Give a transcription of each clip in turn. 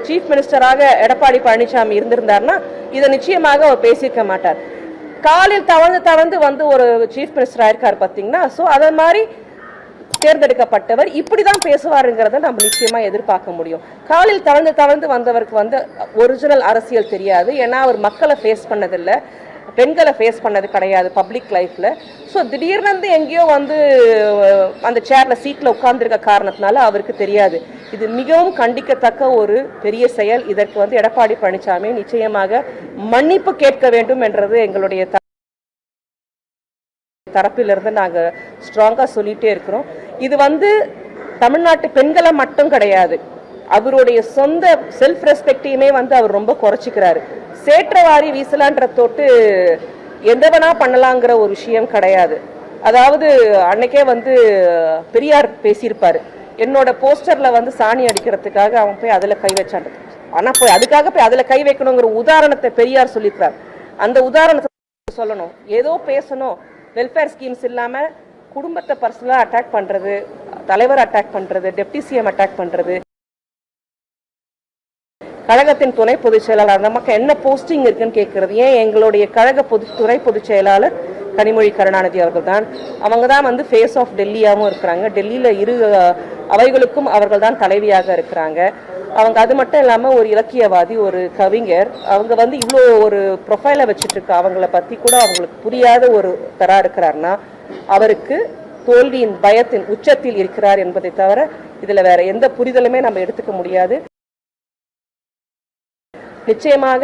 Chief மினிஸ்டராக எடப்பாடி பழனிசாமி இருந்திருந்தார்னா இதை நிச்சயமாக அவர் பேசியிருக்க மாட்டார். காலில் தவழ்ந்து வந்து ஒரு சீஃப் மினிஸ்டர் ஆயிருக்காரு பார்த்தீங்கன்னா. ஸோ அதை மாதிரி தேர்ந்தெடுக்கப்பட்டவர் இப்படிதான் பேசுவாருங்கிறத நம்ம நிச்சயமா எதிர்பார்க்க முடியும். காலில் தவழ்ந்து வந்தவருக்கு வந்து ஒரிஜினல் அரசியல் தெரியாது. ஏன்னா அவர் மக்களை ஃபேஸ் பண்ணதில்லை, பெண்களை ஃபேஸ் பண்ணது கிடையாது பப்ளிக் லைஃப்ல. ஸோ திடீர்னு எங்கேயோ வந்து அந்த சேர்ல சீட்ல உட்கார்ந்துருக்க காரணத்தினால அவருக்கு தெரியாது. இது மிகவும் கண்டிக்கத்தக்க ஒரு பெரிய செயல். இதற்கு வந்து எடப்பாடி பழனிசாமி நிச்சயமாக மன்னிப்பு கேட்க வேண்டும் என்றது எங்களுடைய தரப்பிலிருந்து நாங்கள் ஸ்ட்ராங்கா சொல்லிட்டே இருக்கிறோம். இது வந்து தமிழ்நாட்டு பெண்களை மட்டும் கிடையாது, அவருடைய சொந்த செல்ஃப் ரெஸ்பெக்டையுமே வந்து அவர் ரொம்ப குறைச்சிக்கிறாரு. சேற்றவாரி வீசலான்ற தொட்டு எந்தவனா பண்ணலாங்கிற ஒரு விஷயம் கிடையாது. அதாவது அன்னைக்கே வந்து பெரியார் பேசியிருப்பாரு, என்னோட போஸ்டர்ல வந்து சாணி அடிக்கிறதுக்காக அவன் போய் அதுல கை வச்சான், ஆனா போய் அதுக்காக போய் அதுல கை வைக்கணுங்கிற உதாரணத்தை பெரியார் சொல்லியிருக்கார். அந்த உதாரணத்தை சொல்லணும், ஏதோ பேசணும், வெல்ஃபேர் ஸ்கீம்ஸ் இல்லாம குடும்பத்தை பர்சனலா அட்டாக் பண்றது, தலைவர் அட்டாக் பண்றது, டெப்டி சிஎம் அட்டாக் பண்றது, கழகத்தின் துணை பொதுச் செயலாளர் நமக்கு என்ன போஸ்டிங் இருக்குன்னு கேட்கறது. ஏன் எங்களுடைய கழக துணை பொதுச் செயலாளர் கனிமொழி கருணாநிதி அவர்கள் தான். அவங்க தான் வந்து ஃபேஸ் ஆஃப் டெல்லியாகவும் இருக்கிறாங்க. டெல்லியில இரு அவைகளுக்கும் அவர்கள் தான் தலைவியாக இருக்கிறாங்க. அவங்க அது மட்டும் இல்லாமல் ஒரு இலக்கியவாதி, ஒரு கவிஞர். அவங்க வந்து இவ்வளோ ஒரு ப்ரொஃபைலை வச்சுட்டு இருக்க அவங்கள பற்றி கூட அவங்களுக்கு புரியாத ஒரு தரா இருக்கிறார்னா அவருக்கு தோல்வியின் பயத்தின் உச்சத்தில் இருக்கிறார் என்பதை தவிர இதில் வேற எந்த புரிதலுமே நம்ம எடுத்துக்க முடியாது. நிச்சயமாக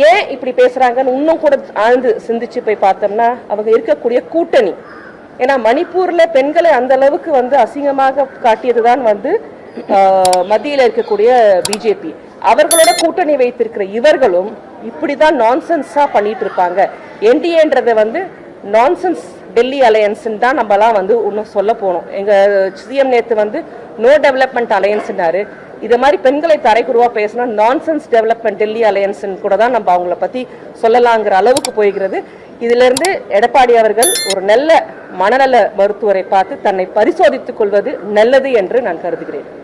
ஏன் இப்படி பேசுறாங்கன்னு இன்னும் கூட ஆழ்ந்து சிந்திச்சு போய் பார்த்தோம்னா அவங்க இருக்கக்கூடிய கூட்டணி. ஏன்னா மணிப்பூர்ல பெண்களை அந்த அளவுக்கு வந்து அசிங்கமாக காட்டியதுதான் வந்து மத்தியில் இருக்கக்கூடிய பிஜேபி. அவர்களோட கூட்டணி வைத்திருக்கிற இவர்களும் இப்படிதான் நான்சென்ஸா பண்ணிட்டு இருப்பாங்க. என்டிஏன்றதை வந்து நான்சென்ஸ் டெல்லி அலையன்ஸ் தான் நம்மலாம் வந்து இன்னும் சொல்ல போனோம். எங்க சிஎம் நேத்து வந்து நோ டெவலப்மெண்ட் அலையன்ஸ்னாரு. இது மாதிரி பெண்களை தரைக்குருவா பேசினா நான்சென்ஸ் டெவலப்மெண்ட் டெல்லி அலையன்ஸ் கூட தான் நம்ம அவங்கள பத்தி சொல்லலாங்கிற அளவுக்கு போய்கிறது. இதுல இருந்து எடப்பாடி அவர்கள் ஒரு நல்ல மனநல மருத்துவரை பார்த்து தன்னை பரிசோதித்துக் கொள்வது நல்லது என்று நான் கருதுகிறேன்.